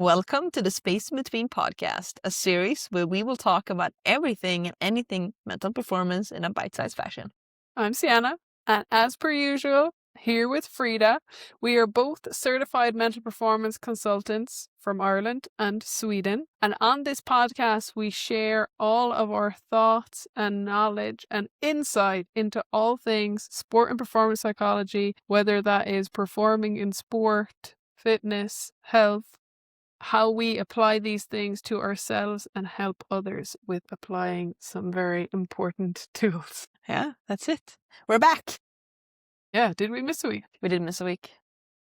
Welcome to the Space in Between podcast, a series where we will talk about everything and anything mental performance in a bite-sized fashion. I'm Ciana, and as per usual, here with Frida, we are both certified mental performance consultants from Ireland and Sweden. And on this podcast, we share all of our thoughts and knowledge and insight into all things sport and performance psychology, whether that is performing in sport, fitness, health, how we apply these things to ourselves and help others with applying some very important tools. Yeah, that's it. We're back. Yeah, did we miss a week? We did miss a week.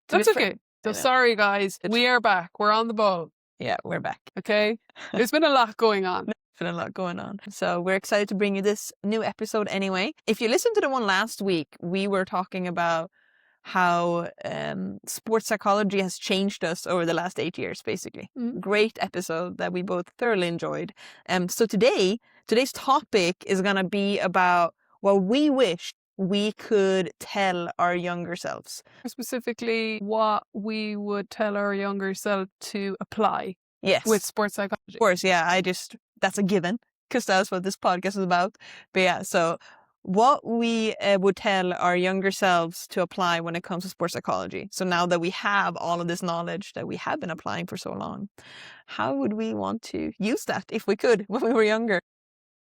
That's okay. So sorry, guys. We are back. We're on the ball. Yeah, we're back. Okay? There's been a lot going on. There's been a lot going on. So we're excited to bring you this new episode anyway. If you listened to the one last week, we were talking about how sports psychology has changed us over the last 8 years, basically. Mm. Great episode that we both thoroughly enjoyed. So today's topic is going to be about what we wish we could tell our younger selves. Specifically, what we would tell our younger self to apply Yes. with sports psychology. Of course, yeah, that's a given, because that's what this podcast is about. But yeah, so what we would tell our younger selves to apply when it comes to sports psychology. So now that we have all of this knowledge that we have been applying for so long, how would we want to use that if we could when we were younger?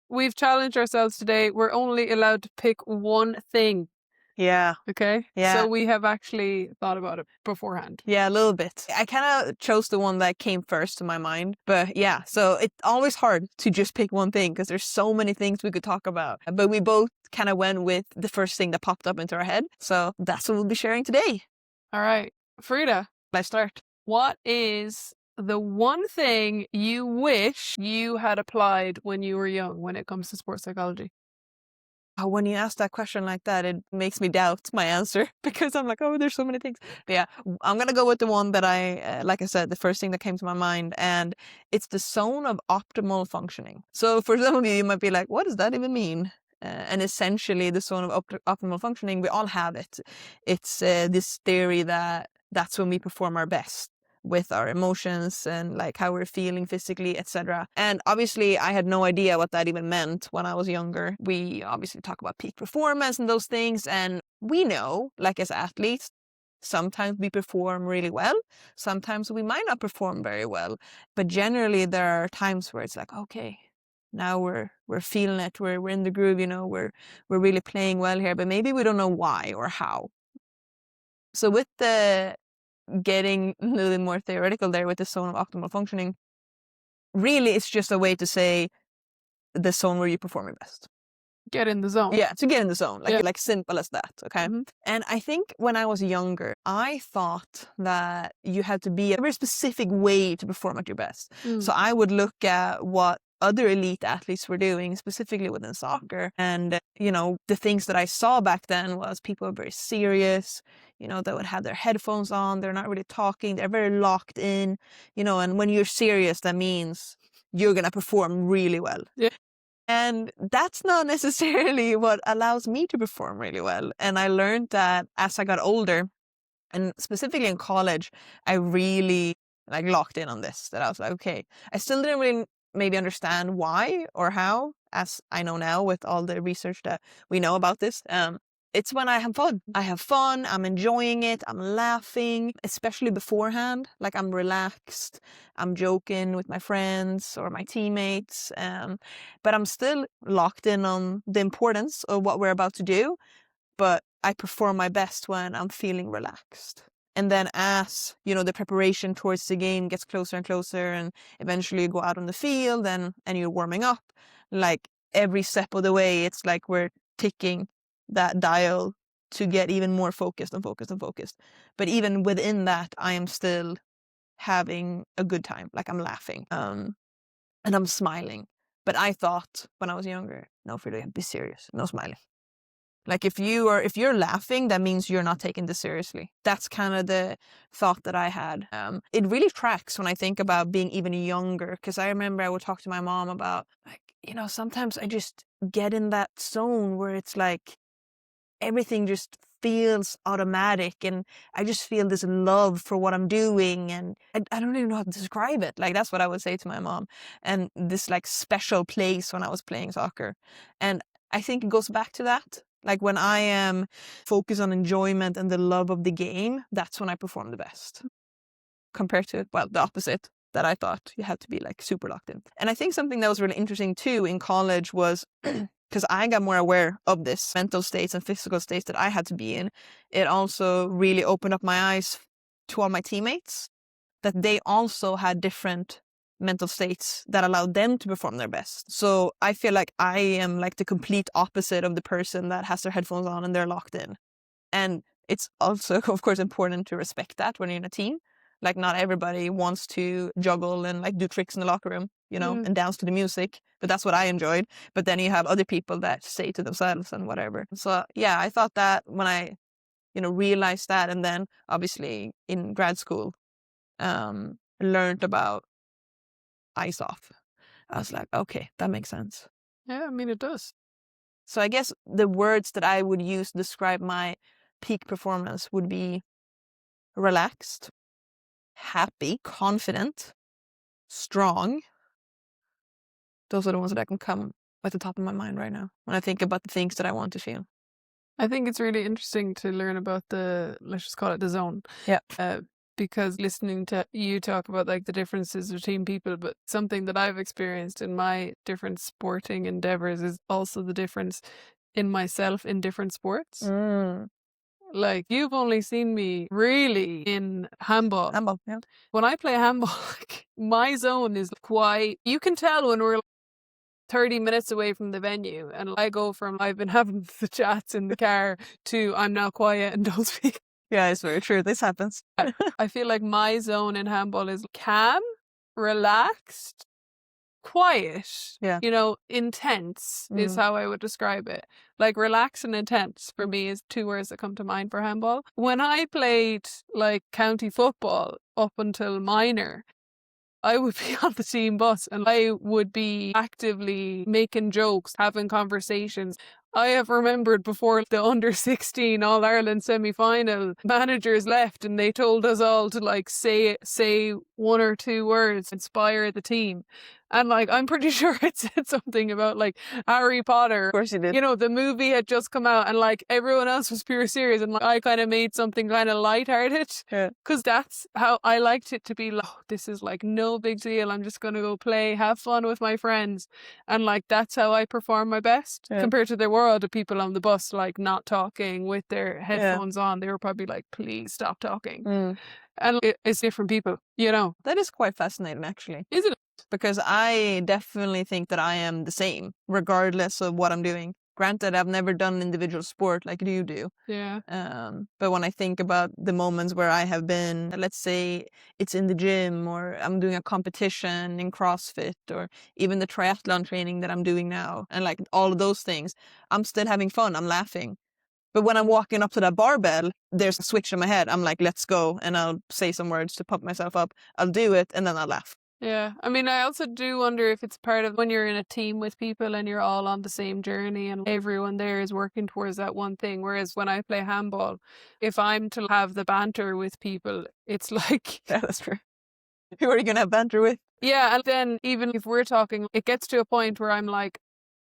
We've challenged ourselves today. We're only allowed to pick one thing. Yeah. Okay? Yeah. So we have actually thought about it beforehand. Yeah, a little bit. I kind of chose the one that came first to my mind. But yeah, so it's always hard to just pick one thing because there's so many things we could talk about. But we both kind of went with the first thing that popped up into our head. So that's what we'll be sharing today. All right. Frida, Let's start. what is the one thing you wish you had applied when you were young when it comes to sports psychology? When you ask that question like that, it makes me doubt my answer because I'm like, oh, there's so many things. But yeah, I'm going to go with the one that like I said, the first thing that came to my mind, and it's the zone of optimal functioning. So for some of you might be like, what does that even mean? And essentially the zone of optimal functioning, we all have it. It's this theory that that's when we perform our best with our emotions and like how we're feeling physically, etc. And obviously I had no idea what that even meant when I was younger. We obviously talk about peak performance and those things, and we know, like as athletes, sometimes we perform really well, sometimes we might not perform very well, but generally there are times where it's like, okay, now we're feeling it, we're in the groove, we're really playing well here, but maybe we don't know why or how. So with the getting a little bit more theoretical there with the zone of optimal functioning, really it's just a way to say the zone where you perform your best. Get in the zone. Yeah, to get in the zone, like simple as that, okay? Mm-hmm. And I think when I was younger, I thought that you had to be a very specific way to perform at your best. So I would look at what other elite athletes were doing, specifically within soccer. And, the things that I saw back then was people were very serious, they would have their headphones on, they're not really talking, they're very locked in, and when you're serious, that means you're going to perform really well. Yeah. And that's not necessarily what allows me to perform really well. And I learned that as I got older, and specifically in college, I really locked in on this, that I was like, okay, I still didn't really maybe understand why or how, as I know now with all the research that we know about this. It's when I have fun. I have fun, I'm enjoying it, I'm laughing, especially beforehand. Like I'm relaxed, I'm joking with my friends or my teammates, but I'm still locked in on the importance of what we're about to do. But I perform my best when I'm feeling relaxed. And then as, the preparation towards the game gets closer and closer, and eventually you go out on the field and you're warming up, like every step of the way, it's like we're ticking that dial to get even more focused and focused and focused. But even within that, I am still having a good time. Like I'm laughing, and I'm smiling. But I thought when I was younger, no, Frida, be serious, no smiling. Like if you're laughing, that means you're not taking this seriously. That's kind of the thought that I had. It really tracks when I think about being even younger, because I remember I would talk to my mom about sometimes I just get in that zone where it's like everything just feels automatic, and I just feel this love for what I'm doing, and I don't even know how to describe it. Like, that's what I would say to my mom. And this like special place when I was playing soccer. And I think it goes back to that. Like, when I am focused on enjoyment and the love of the game, that's when I perform the best. Compared to, well, the opposite, that I thought you had to be like super locked in. And I think something that was really interesting too in college was because I got more aware of this mental states and physical states that I had to be in. It also really opened up my eyes to all my teammates, that they also had different mental states that allowed them to perform their best. So I feel like I am like the complete opposite of the person that has their headphones on and they're locked in. And it's also, of course, important to respect that when you're in a team. Like, not everybody wants to juggle and like do tricks in the locker room, you know, and dance to the music. But that's what I enjoyed. But then you have other people that stay to themselves and whatever. So yeah, I thought that when I, realized that, and then obviously in grad school, learned about ice off, I was like, okay, that makes sense. Yeah, I mean, it does. So I guess the words that I would use to describe my peak performance would be relaxed, happy, confident, strong. Those are the ones that can come at the top of my mind right now when I think about the things that I want to feel. I think it's really interesting to learn about let's just call it the zone. Yeah. Because listening to you talk about like the differences between people, but something that I've experienced in my different sporting endeavors is also the difference in myself in different sports. Like, you've only seen me really in handball. Handball, yeah. When I play handball, my zone is quite, you can tell when we're 30 minutes away from the venue, and I go from I've been having the chats in the car to I'm now quiet and don't speak. Yeah, it's very true. This happens. I feel like my zone in handball is calm, relaxed, quiet, Yeah. intense is how I would describe it. Like, relaxed and intense for me is two words that come to mind for handball. When I played like county football up until minor, I would be on the team bus and I would be actively making jokes, having conversations. I have remembered before the under-16 All-Ireland semi-final, managers left and they told us all to like say one or two words, inspire the team. And like, I'm pretty sure it said something about like Harry Potter. Of course you did. The movie had just come out and like everyone else was pure serious, and like I kind of made something kind of lighthearted. Yeah. Because that's how I liked it to be. Like, oh, this is like no big deal. I'm just going to go play, have fun with my friends. And like, that's how I perform my best. Yeah. Compared to there were other people on the bus like not talking with their headphones on. They were probably like, please stop talking. And it's different people, That is quite fascinating, actually. Isn't it? Because I definitely think that I am the same, regardless of what I'm doing. Granted, I've never done an individual sport like you do. Yeah. But when I think about the moments where I have been, let's say it's in the gym, or I'm doing a competition in CrossFit, or even the triathlon training that I'm doing now, and like all of those things, I'm still having fun. I'm laughing. But when I'm walking up to that barbell, there's a switch in my head. I'm like, let's go. And I'll say some words to pump myself up. I'll do it. And then I'll laugh. Yeah. I mean, I also do wonder if it's part of when you're in a team with people and you're all on the same journey and everyone there is working towards that one thing. Whereas when I play handball, if I'm to have the banter with people, it's like... Yeah, that's true. Who are you going to have banter with? Yeah. And then even if we're talking, it gets to a point where I'm like,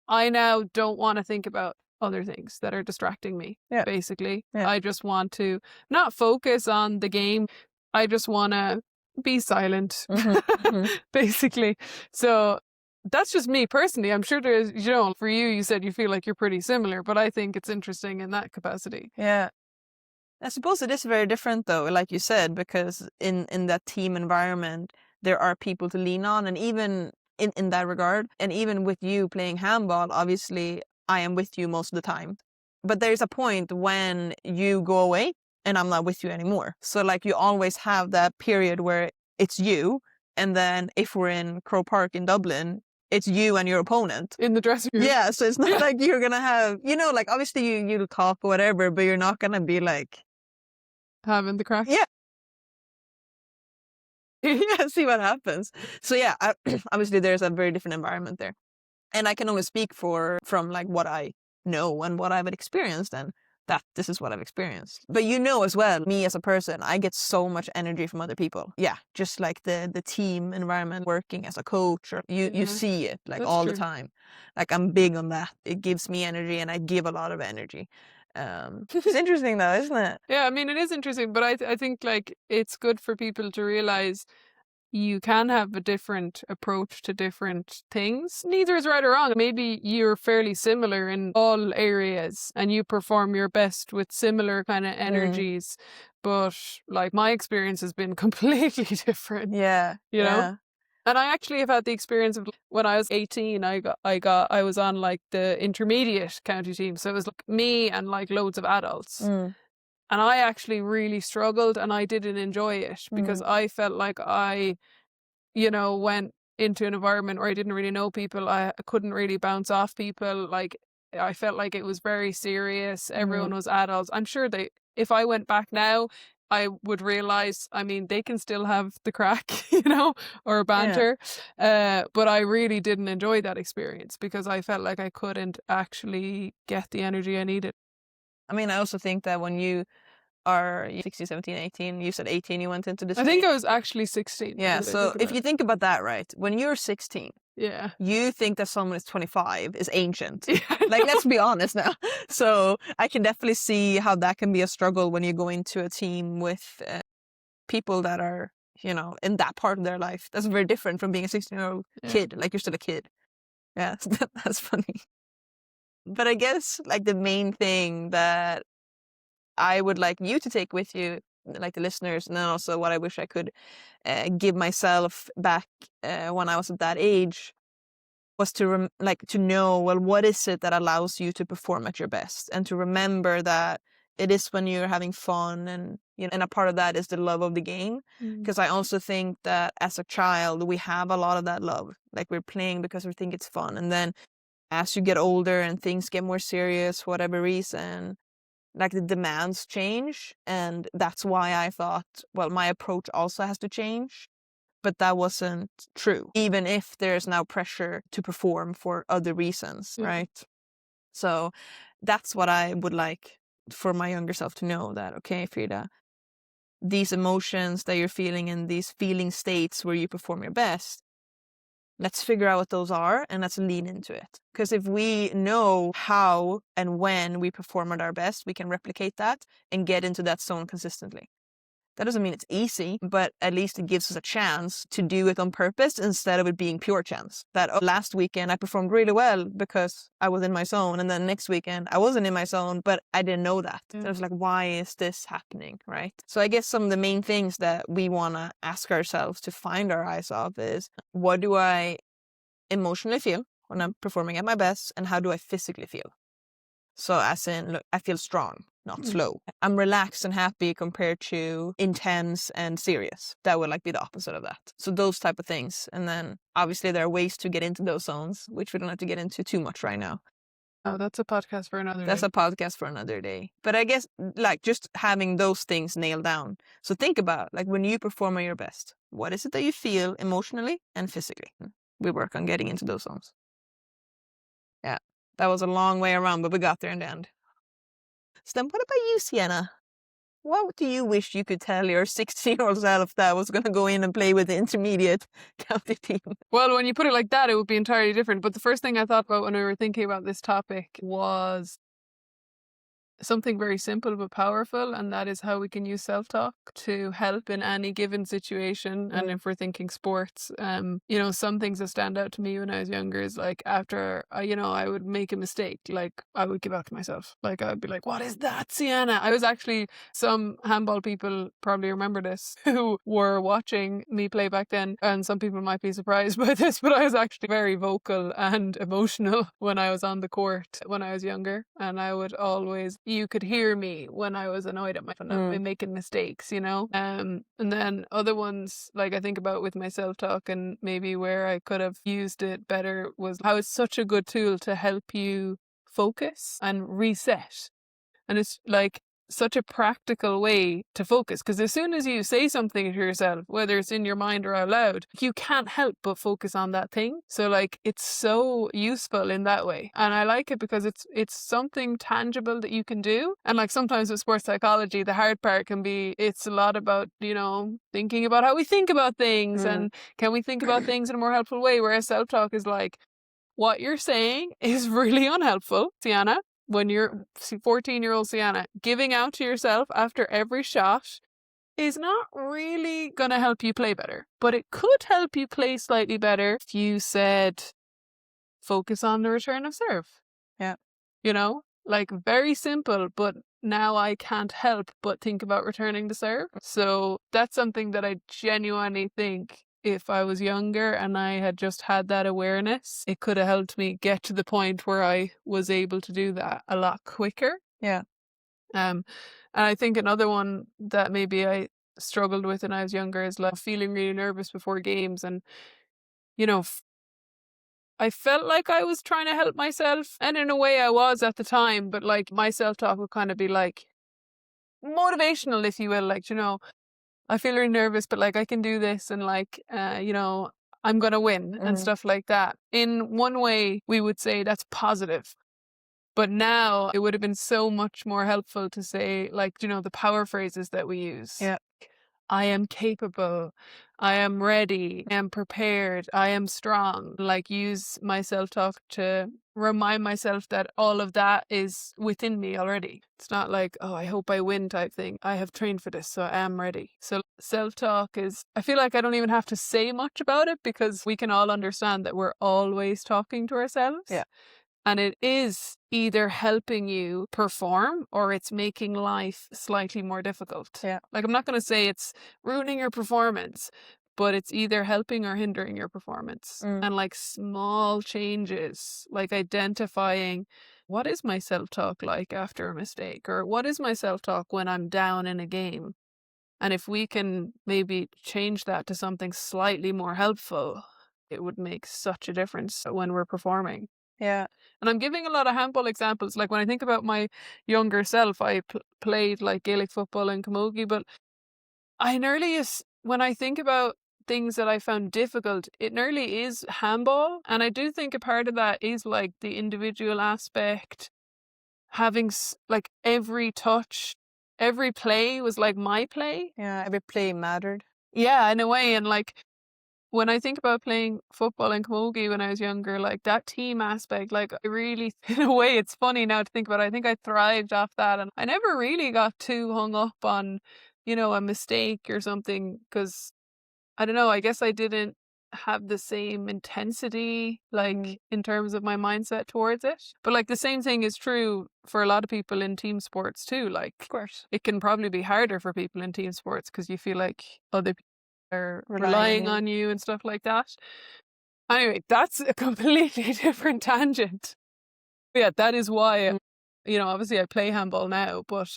I now don't want to think about other things that are distracting me, basically. Yeah. I just want to not focus on the game. I just want to be silent, basically. So that's just me personally. I'm sure there's, for you said you feel like you're pretty similar, but I think it's interesting in that capacity. Yeah. I suppose it is very different though, like you said, because in that team environment, there are people to lean on. And even in that regard, and even with you playing handball, obviously I am with you most of the time. But there's a point when you go away and I'm not with you anymore. So like, you always have that period where it's you. And then if we're in Crow Park in Dublin, it's you and your opponent. In the dressing room. Yeah, so it's not like you're going to have, like obviously you'll talk or whatever, but you're not going to be like... having the crack. Yeah. Yeah, see what happens. So yeah, obviously there's a very different environment there. And I can only speak from like what I know and what I've experienced. And that this is what I've experienced. But you know as well, me as a person, I get so much energy from other people. Yeah, just like the team environment, working as a coach, or you see it like That's all true. the time. Like I'm big on that. It gives me energy and I give a lot of energy. It's interesting though, isn't it? Yeah, I mean, it is interesting, but I think like it's good for people to realize you can have a different approach to different things. Neither is right or wrong. Maybe you're fairly similar in all areas and you perform your best with similar kind of energies. But like my experience has been completely different. Yeah. You know? Yeah. And I actually have had the experience of when I was 18, I was on like the intermediate county team. So it was like me and like loads of adults. And I actually really struggled and I didn't enjoy it because I felt like I, went into an environment where I didn't really know people. I couldn't really bounce off people. Like I felt like it was very serious. Everyone was adults. I'm sure if I went back now, I would realize, I mean, they can still have the crack, or banter. But I really didn't enjoy that experience because I felt like I couldn't actually get the energy I needed. I mean, I also think that when you are 16, 17, 18, you said 18, you went into this. I think I was actually 16. Yeah, so if you think about that, right, when you're 16, yeah, you think that someone is 25 is ancient. Yeah, like, let's be honest now. So I can definitely see how that can be a struggle when you go into a team with people that are, in that part of their life. That's very different from being a 16-year-old kid. Like, you're still a kid. Yeah, that's funny. But I guess, like, the main thing that I would like you to take with you, like the listeners, and then also what I wish I could give myself back when I was at that age, was to to know, well, what is it that allows you to perform at your best, and to remember that it is when you're having fun, and and a part of that is the love of the game. Because I also think that as a child we have a lot of that love, like we're playing because we think it's fun, and then as you get older and things get more serious for whatever reason, like the demands change, and that's why I thought, well, my approach also has to change. But that wasn't true, even if there's now pressure to perform for other reasons, right? So that's what I would like for my younger self to know, that, okay, Frida, these emotions that you're feeling in these feeling states where you perform your best, let's figure out what those are and let's lean into it. Because if we know how and when we perform at our best, we can replicate that and get into that zone consistently. That doesn't mean it's easy, but at least it gives us a chance to do it on purpose instead of it being pure chance. That last weekend I performed really well because I was in my zone, and then next weekend I wasn't in my zone, but I didn't know that. So I was like, why is this happening, right? So I guess some of the main things that we want to ask ourselves to find our eyes off is, what do I emotionally feel when I'm performing at my best, and how do I physically feel? So as in, look, I feel strong, not slow. I'm relaxed and happy compared to intense and serious. That would be the opposite of that. So those type of things. And then obviously there are ways to get into those zones, which we don't have to get into too much right now. Oh, that's a podcast for another day. That's a podcast for another day. But I guess just having those things nailed down. So think about when you perform at your best, what is it that you feel emotionally and physically? We work on getting into those zones. Yeah. That was a long way around, but we got there in the end. So then what about you, Ciana? What do you wish you could tell your 16-year-old self that was going to go in and play with the intermediate county team? Well, when you put it like that, it would be entirely different. But the first thing I thought about when we were thinking about this topic was something very simple but powerful, and that is how we can use self-talk to help in any given situation. And if we're thinking sports, some things that stand out to me when I was younger is after I would make a mistake, I would give out to myself. I would be like, what is that, Ciana? I was actually, some handball people probably remember this who were watching me play back then, and some people might be surprised by this, but I was actually very vocal and emotional when I was on the court when I was younger, and I would always, you could hear me when I was annoyed at myself and making mistakes, and then other ones I think about with my self-talk, and maybe where I could have used it better, was how it's such a good tool to help you focus and reset. And it's such a practical way to focus, because as soon as you say something to yourself, whether it's in your mind or out loud, you can't help but focus on that thing. So like it's so useful in that way, and I like it because it's something tangible that you can do. And like sometimes with sports psychology, the hard part can be it's a lot about, you know, thinking about how we think about things and can we think about things in a more helpful way, whereas self-talk is like, what you're saying is really unhelpful, Ciana. When you're 14-year-old Ciana, giving out to yourself after every shot is not really going to help you play better. But it could help you play slightly better if you said, focus on the return of serve. Yeah. You know, like very simple, but now I can't help but think about returning the serve. So that's something that I genuinely think, if I was younger and I had just had that awareness, it could have helped me get to the point where I was able to do that a lot quicker. Yeah. And I think another one that maybe I struggled with when I was younger is like feeling really nervous before games. And, you know, I felt like I was trying to help myself. And in a way I was at the time, but like my self-talk would kind of be like motivational, if you will. Like, you know, I feel really nervous, but like I can do this, and like, you know, I'm going to win and stuff like that. In one way, we would say that's positive. But now it would have been so much more helpful to say, like, you know, the power phrases that we use. Yeah. I am capable. I am ready. I am prepared. I am strong. Like, use my self-talk to remind myself that all of that is within me already. It's not like, oh, I hope I win type thing. I have trained for this, so I am ready. So self-talk is, I feel like I don't even have to say much about it because we can all understand that we're always talking to ourselves. Yeah. And it is either helping you perform or it's making life slightly more difficult. Yeah. Like, I'm not going to say it's ruining your performance, but it's either helping or hindering your performance. And like small changes, like identifying what is my self-talk like after a mistake, or what is my self-talk when I'm down in a game. And if we can maybe change that to something slightly more helpful, it would make such a difference when we're performing. Yeah. And I'm giving a lot of handball examples. Like when I think about my younger self, I played like Gaelic football and camogie, but I nearly is, when I think about things that I found difficult, it nearly is handball. And I do think a part of that is like the individual aspect, having like every touch, every play was like my play. Yeah. Every play mattered. Yeah, in a way. And like, when I think about playing football and camogie when I was younger, like that team aspect, like I really, in a way, it's funny now to think about it. I think I thrived off that, and I never really got too hung up on, you know, a mistake or something, because I don't know, I guess I didn't have the same intensity, like in terms of my mindset towards it. But like the same thing is true for a lot of people in team sports too. Like, Of course. it can probably be harder for people in team sports because you feel like other people are relying on you and stuff like that. Anyway, that's a completely different tangent. Yeah, that is why, you know, obviously I play handball now, but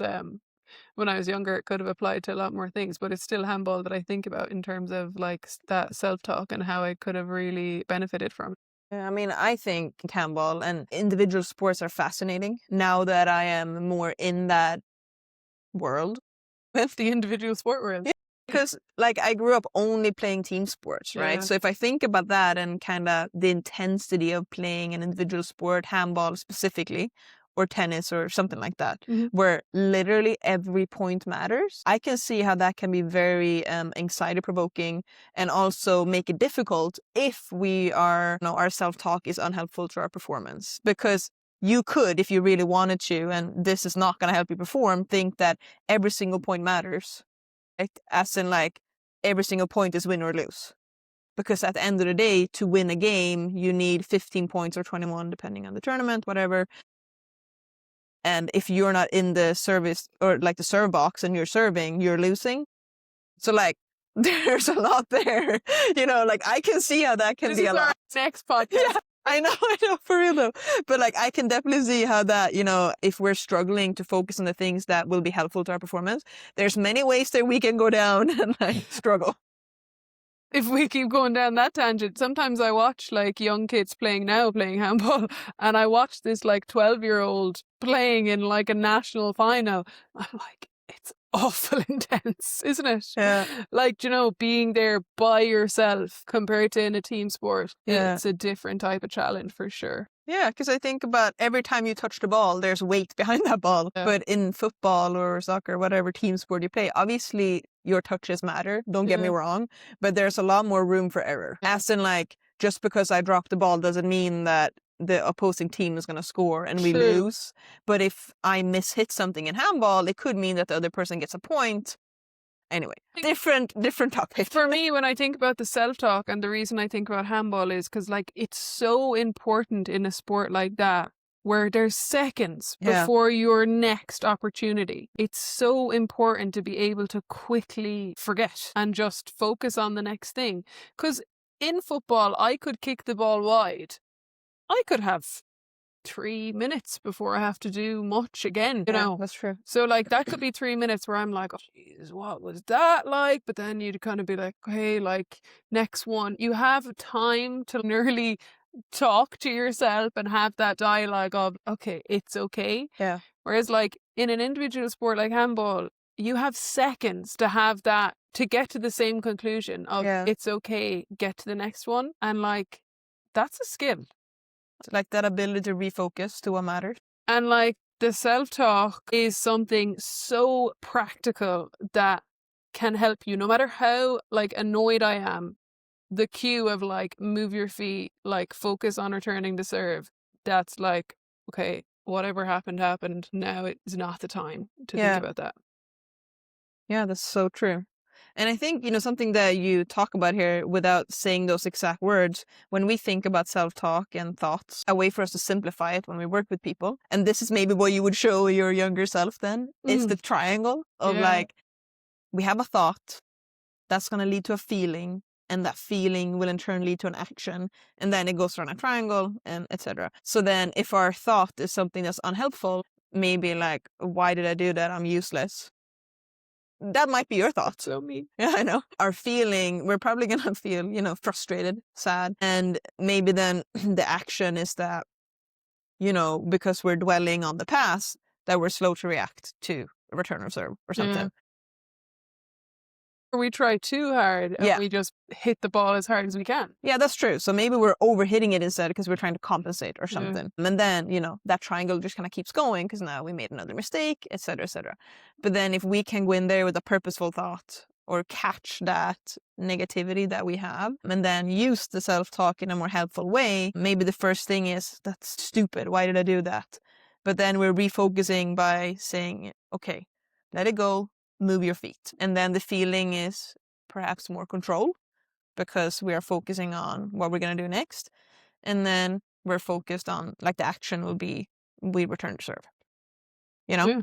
when I was younger, it could have applied to a lot more things, but it's still handball that I think about in terms of like that self-talk and how I could have really benefited from it. Yeah, I mean, I think handball and individual sports are fascinating now that I am more in that world. With the individual sport world. Yeah. Because like I grew up only playing team sports, right? Yeah. So if I think about that and kind of the intensity of playing an individual sport, handball specifically, or tennis or something like that, where literally every point matters, I can see how that can be very anxiety provoking and also make it difficult if we are, you know, our self-talk is unhelpful to our performance. Because you could, if you really wanted to, and this is not going to help you perform, think that every single point matters. Right? As in like every single point is win or lose. Because at the end of the day, to win a game, you need 15 points or 21, depending on the tournament, whatever. And if you're not in the service or like the serve box and you're serving, you're losing. So like there's a lot there, you know, like I can see how that can be a lot. Next podcast. Yeah, I know, for real though. But like I can definitely see how that, you know, if we're struggling to focus on the things that will be helpful to our performance, there's many ways that we can go down and like struggle. if we keep going down that tangent, sometimes I watch like young kids playing handball, and I watch this like 12-year-old playing in like a national final. I'm like, it's awful intense, isn't it? Yeah. Like, being there by yourself compared to in a team sport, Yeah. it's a different type of challenge for sure. Yeah, because I think about every time you touch the ball, there's weight behind that ball. Yeah. But in football or soccer, whatever team sport you play, obviously your touches matter. Don't get me wrong. But there's a lot more room for error. As in, like, just because I drop the ball doesn't mean that the opposing team is going to score and we lose. But if I mishit something in handball, it could mean that the other person gets a point. Anyway, different topic. For me, when I think about the self-talk, and the reason I think about handball is because, like, it's so important in a sport like that, where there's seconds before your next opportunity. It's so important to be able to quickly forget and just focus on the next thing. Because in football, I could kick the ball wide. I could have 3 minutes before I have to do much again, That's true. So like that could be 3 minutes where I'm like, oh jeez, what was that like? But then you'd kind of be like, okay, like next one. You have time to nearly talk to yourself and have that dialogue of, okay, it's okay. Yeah. Whereas like in an individual sport like handball, you have seconds to have that, to get to the same conclusion of it's okay, get to the next one. And like, that's a skill. Like that ability to refocus to what matters. And like the self-talk is something so practical that can help you no matter how like annoyed I am. The cue of like move your feet, like focus on returning the serve. That's like, okay, whatever happened. Now it's not the time to think about that. Yeah, that's so true. And I think, something that you talk about here without saying those exact words, when we think about self-talk and thoughts, a way for us to simplify it when we work with people, and this is maybe what you would show your younger self then, is the triangle of like, we have a thought that's going to lead to a feeling, and that feeling will in turn lead to an action, and then it goes around a triangle, and etc. So then if our thought is something that's unhelpful, maybe like, why did I do that? I'm useless. That might be your thought. So me. Yeah, I know. Our feeling, we're probably going to feel, frustrated, sad. And maybe then the action is that, because we're dwelling on the past, that we're slow to react to a return of serve or something. We try too hard and we just hit the ball as hard as we can. Yeah, that's true. So maybe we're overhitting it instead because we're trying to compensate or something. And then, that triangle just kind of keeps going because now we made another mistake, etc., etc. But then if we can go in there with a purposeful thought or catch that negativity that we have and then use the self-talk in a more helpful way, maybe the first thing is, that's stupid. Why did I do that? But then we're refocusing by saying, okay, let it go. Move your feet. And then the feeling is perhaps more control because we are focusing on what we're going to do next. And then we're focused on, like, the action will be, we return to serve. Yeah.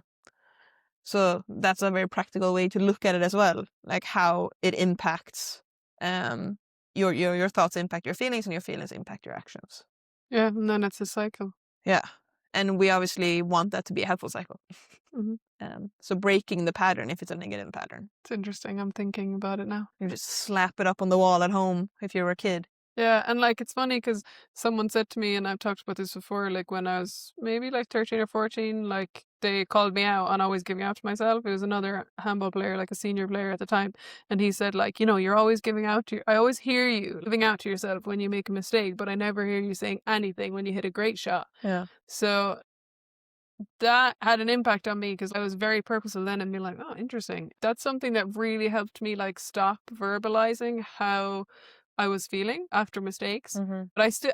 So that's a very practical way to look at it as well. Like how it impacts, your thoughts impact your feelings and your feelings impact your actions. Yeah. And then it's a cycle. Yeah. And we obviously want that to be a helpful cycle. So breaking the pattern if it's a negative pattern. It's interesting. I'm thinking about it now. You just slap it up on the wall at home if you were a kid. Yeah, and like it's funny because someone said to me, and I've talked about this before, like when I was maybe like 13 or 14, like they called me out and I was giving out to myself. It was another handball player, like a senior player at the time. And he said like, you're always giving out to, I always hear you giving out to yourself when you make a mistake, but I never hear you saying anything when you hit a great shot. Yeah. So that had an impact on me because I was very purposeful then and be like, oh, interesting. That's something that really helped me like stop verbalizing how I was feeling after mistakes. But I still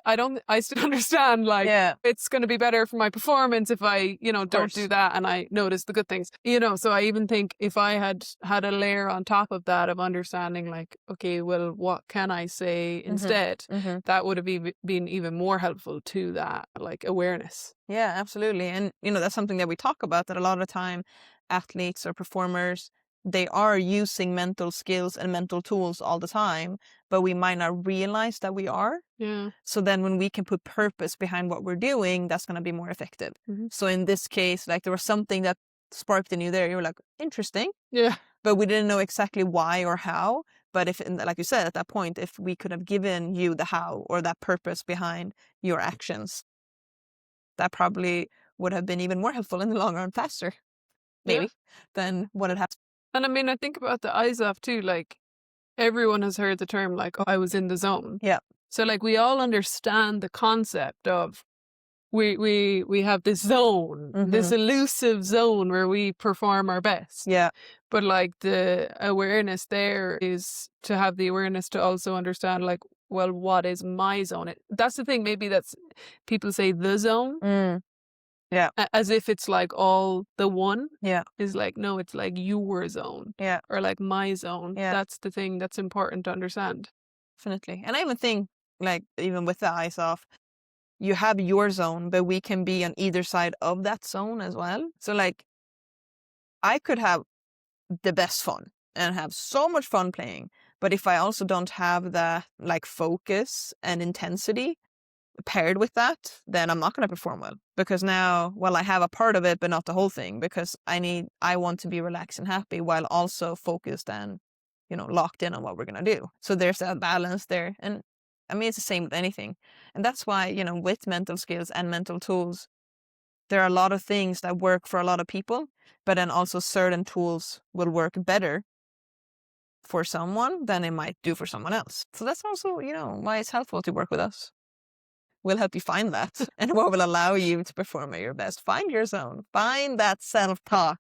understand like it's going to be better for my performance if I, don't do that and I notice the good things, so I even think if I had a layer on top of that of understanding like, okay, well, what can I say instead? That would have been even more helpful to that like awareness. Yeah, absolutely. And, that's something that we talk about, that a lot of time athletes or performers, they are using mental skills and mental tools all the time, but we might not realize that we are. Yeah. So then when we can put purpose behind what we're doing, that's going to be more effective. So in this case, like there was something that sparked in you there. You were like, interesting. Yeah. But we didn't know exactly why or how. But if, like you said, at that point, if we could have given you the how or that purpose behind your actions, that probably would have been even more helpful in the long run, faster, maybe, than what it has. And I mean, I think about the eyes off too. Like, everyone has heard the term, like, oh, I was in the zone. Yeah. So, like, we all understand the concept of we have this zone, this elusive zone where we perform our best. Yeah. But like the awareness there is to have the awareness to also understand, like, well, what is my zone? That's the thing. Maybe that's people say the zone. Yeah. As if it's like all the one. Yeah. Is like, no, it's like your zone. Yeah. Or like my zone. Yeah. That's the thing that's important to understand. Definitely. And I even think, like, even with the eyes off, you have your zone, but we can be on either side of that zone as well. So, like, I could have the best fun and have so much fun playing, but if I also don't have that, like, focus and intensity paired with that, then I'm not going to perform well, because now, well, I have a part of it, but not the whole thing, because I want to be relaxed and happy while also focused and, you know, locked in on what we're going to do. So there's that balance there. And I mean, it's the same with anything. And that's why, you know, with mental skills and mental tools, there are a lot of things that work for a lot of people, but then also certain tools will work better for someone than it might do for someone else. So that's also, you know, why it's helpful to work with us. We'll help you find that, and what will allow you to perform at your best. Find your zone. Find that self-talk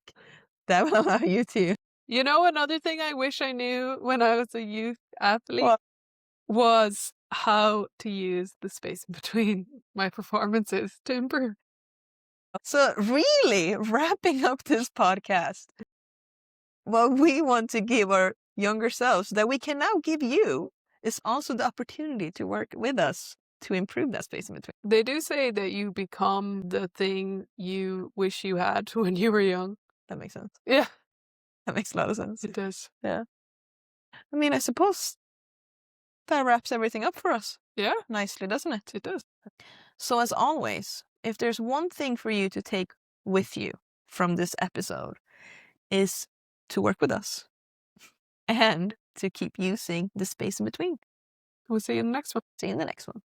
that will allow you to. You know, another thing I wish I knew when I was a youth athlete was how to use the space in between my performances to improve. So really, wrapping up this podcast, what we want to give our younger selves that we can now give you is also the opportunity to work with us to improve that space in between. They do say that you become the thing you wish you had when you were young. That makes sense. Yeah. That makes a lot of sense. It does. Yeah. I mean, I suppose that wraps everything up for us. Yeah. Nicely, doesn't it? It does. So as always, if there's one thing for you to take with you from this episode, is to work with us and to keep using the space in between. We'll see you in the next one. See you in the next one.